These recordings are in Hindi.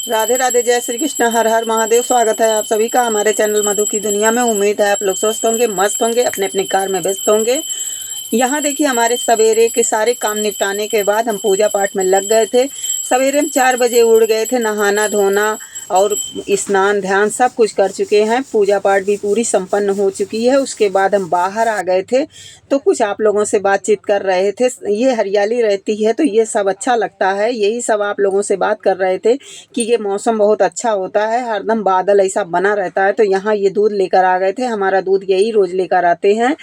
राधे राधे, जय श्री कृष्ण, हर हर महादेव। स्वागत है आप सभी का हमारे चैनल मधु की दुनिया में। उम्मीद है आप लोग स्वस्थ होंगे, मस्त होंगे, अपने अपने कार में व्यस्त होंगे। यहाँ देखिए, हमारे सवेरे के सारे काम निपटाने के बाद हम पूजा पाठ में लग गए थे। सवेरे हम 4 बजे उठ गए थे। नहाना धोना और स्नान ध्यान सब कुछ कर चुके हैं। पूजा पाठ भी पूरी संपन्न हो चुकी है। उसके बाद हम बाहर आ गए थे तो कुछ आप लोगों से बातचीत कर रहे थे। ये हरियाली रहती है तो ये सब अच्छा लगता है। यही सब आप लोगों से बात कर रहे थे कि ये मौसम बहुत अच्छा होता है, हरदम बादल ऐसा बना रहता है। तो यहाँ ये दूध लेकर आ गए थे। हमारा दूध यही रोज़ लेकर आते हैं।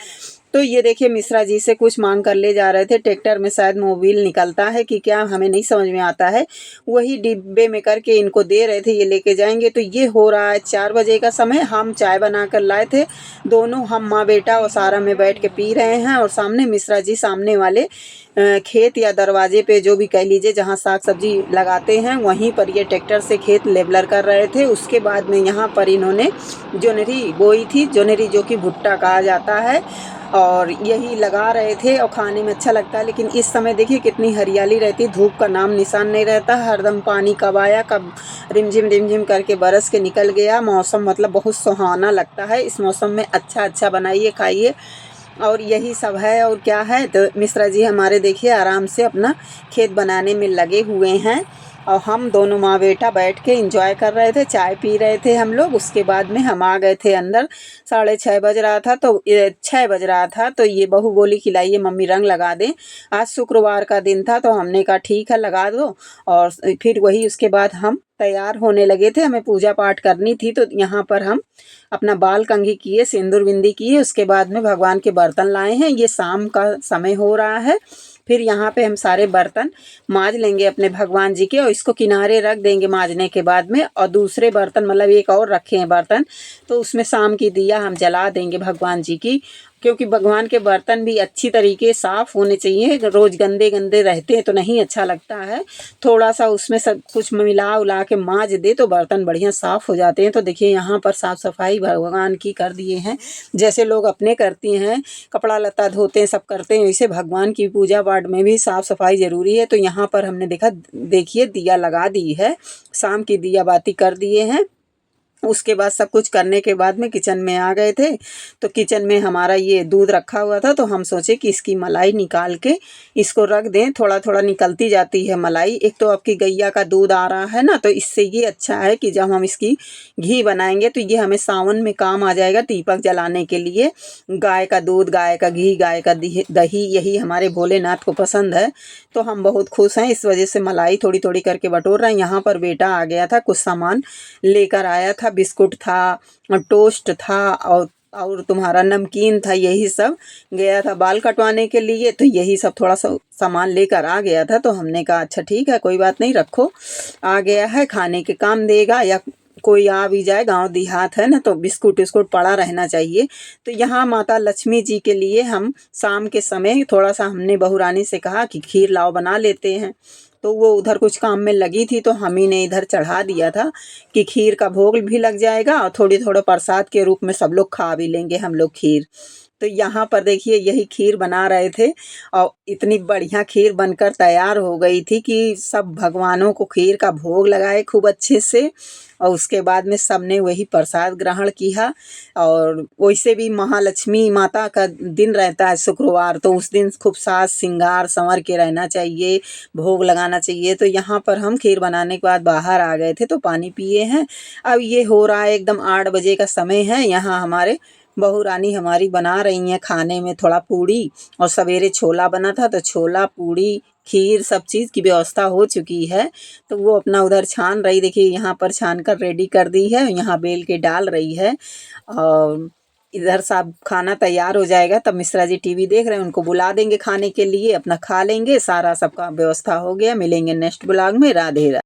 तो ये देखिए, मिश्रा जी से कुछ मांग कर ले जा रहे थे। ट्रैक्टर में शायद मोबिल निकलता है कि क्या, हमें नहीं समझ में आता है। वही डिब्बे में करके इनको दे रहे थे, ये लेके जाएंगे। तो ये हो रहा है 4 बजे का समय। हम चाय बना कर लाए थे। दोनों हम माँ बेटा और सारा में बैठ के पी रहे हैं। और सामने मिश्रा जी सामने वाले खेत या दरवाजे पे, जो भी कह लीजिए, जहाँ साग सब्जी लगाते हैं वहीं पर ये ट्रैक्टर से खेत लेवलर कर रहे थे। उसके बाद में यहाँ पर इन्होंने जोनरी बोई थी, जोनरी जो कि भुट्टा कहा जाता है, और यही लगा रहे थे। और खाने में अच्छा लगता है। लेकिन इस समय देखिए कितनी हरियाली रहती, धूप का नाम निशान नहीं रहता। हरदम पानी कब आया कब रिमझिम करके बरस के निकल गया। मौसम मतलब बहुत सुहाना लगता है। इस मौसम में अच्छा अच्छा बनाइए, खाइए, और यही सब है। और क्या है, तो मिश्रा जी हमारे देखिए आराम से अपना खेत बनाने में लगे हुए हैं। और हम दोनों माँ बेटा बैठ के एंजॉय कर रहे थे, चाय पी रहे थे हम लोग। उसके बाद में हम आ गए थे अंदर। 6:30 बज रहा था, तो 6 बज रहा था। तो ये बहू बोली खिलाइए मम्मी, रंग लगा दें। आज शुक्रवार का दिन था तो हमने कहा ठीक है, लगा दो। और फिर वही उसके बाद हम तैयार होने लगे थे। हमें पूजा पाठ करनी थी तो यहाँ पर हम अपना बाल कंघी किए, सिंदूर बिंदी किए। उसके बाद में भगवान के बर्तन लाए हैं। ये शाम का समय हो रहा है। फिर यहाँ पे हम सारे बर्तन माज लेंगे अपने भगवान जी के, और इसको किनारे रख देंगे माजने के बाद में। और दूसरे बर्तन, मतलब एक और रखे हैं बर्तन, तो उसमें शाम की दिया हम जला देंगे भगवान जी की। क्योंकि भगवान के बर्तन भी अच्छी तरीके साफ़ होने चाहिए। रोज़ गंदे गंदे रहते हैं तो नहीं अच्छा लगता है। थोड़ा सा उसमें सब कुछ मिला उला के माज दे तो बर्तन बढ़िया साफ़ हो जाते हैं। तो देखिए यहाँ पर साफ़ सफाई भगवान की कर दिए हैं। जैसे लोग अपने करती हैं, कपड़ा लत्ता धोते हैं, सब करते हैं, वैसे भगवान की पूजा पाठ में भी साफ़ सफाई ज़रूरी है। तो यहाँ पर हमने देखिए दिया लगा दी है, शाम की दिया बाती कर दिए हैं। उसके बाद सब कुछ करने के बाद में किचन में आ गए थे। तो किचन में हमारा ये दूध रखा हुआ था, तो हम सोचे कि इसकी मलाई निकाल के इसको रख दें। थोड़ा थोड़ा निकलती जाती है मलाई। एक तो आपकी गैया का दूध आ रहा है ना, तो इससे ये अच्छा है कि जब हम इसकी घी बनाएंगे तो ये हमें सावन में काम आ जाएगा, दीपक जलाने के लिए। गाय का दूध, गाय का घी, गाय का दही, यही हमारे भोलेनाथ को पसंद है। तो हम बहुत खुश हैं। इस वजह से मलाई थोड़ी थोड़ी करके बटोर रहे हैं। यहाँ पर बेटा आ गया था, कुछ सामान लेकर आया था। बिस्कुट था और टोस्ट था, और तुम्हारा नमकीन था। यही सब गया था बाल कटवाने के लिए। तो यही सब थोड़ा सा सामान लेकर आ गया था। तो हमने कहा अच्छा ठीक है, कोई बात नहीं, रखो, आ गया है, खाने के काम देगा। या कोई आ भी जाए, गांव देहात है ना, तो बिस्कुट विस्कुट पड़ा रहना चाहिए। तो यहाँ माता लक्ष्मी जी के लिए हम शाम के समय थोड़ा सा, हमने बहू रानी से कहा कि खीर लाओ, बना लेते हैं। तो वो उधर कुछ काम में लगी थी, तो हम ही ने इधर चढ़ा दिया था कि खीर का भोग भी लग जाएगा और थोड़ी थोड़ा प्रसाद के रूप में सब लोग खा भी लेंगे हम लोग खीर। तो यहाँ पर देखिए यही खीर बना रहे थे, और इतनी बढ़िया खीर बनकर तैयार हो गई थी कि सब भगवानों को खीर का भोग लगाए खूब अच्छे से। और उसके बाद में सबने वही प्रसाद ग्रहण किया। और वैसे भी महालक्ष्मी माता का दिन रहता है शुक्रवार, तो उस दिन खूब साज श्रृंगार संवर के रहना चाहिए, भोग लगाना चाहिए। तो यहाँ पर हम खीर बनाने के बाद बाहर आ गए थे तो पानी पिए हैं। अब ये हो रहा है एकदम 8 बजे का समय है। यहाँ हमारे बहू रानी हमारी बना रही हैं खाने में थोड़ा पूड़ी, और सवेरे छोला बना था तो छोला पूड़ी खीर सब चीज़ की व्यवस्था हो चुकी है। तो वो अपना उधर छान रही, देखिए यहाँ पर छान कर रेडी कर दी है, यहाँ बेल के डाल रही है। और इधर सब खाना तैयार हो जाएगा तब मिश्रा जी टीवी देख रहे हैं, उनको बुला देंगे खाने के लिए, अपना खा लेंगे। सारा सबका व्यवस्था हो गया। मिलेंगे नेक्स्ट ब्लॉग में। राधे राधे।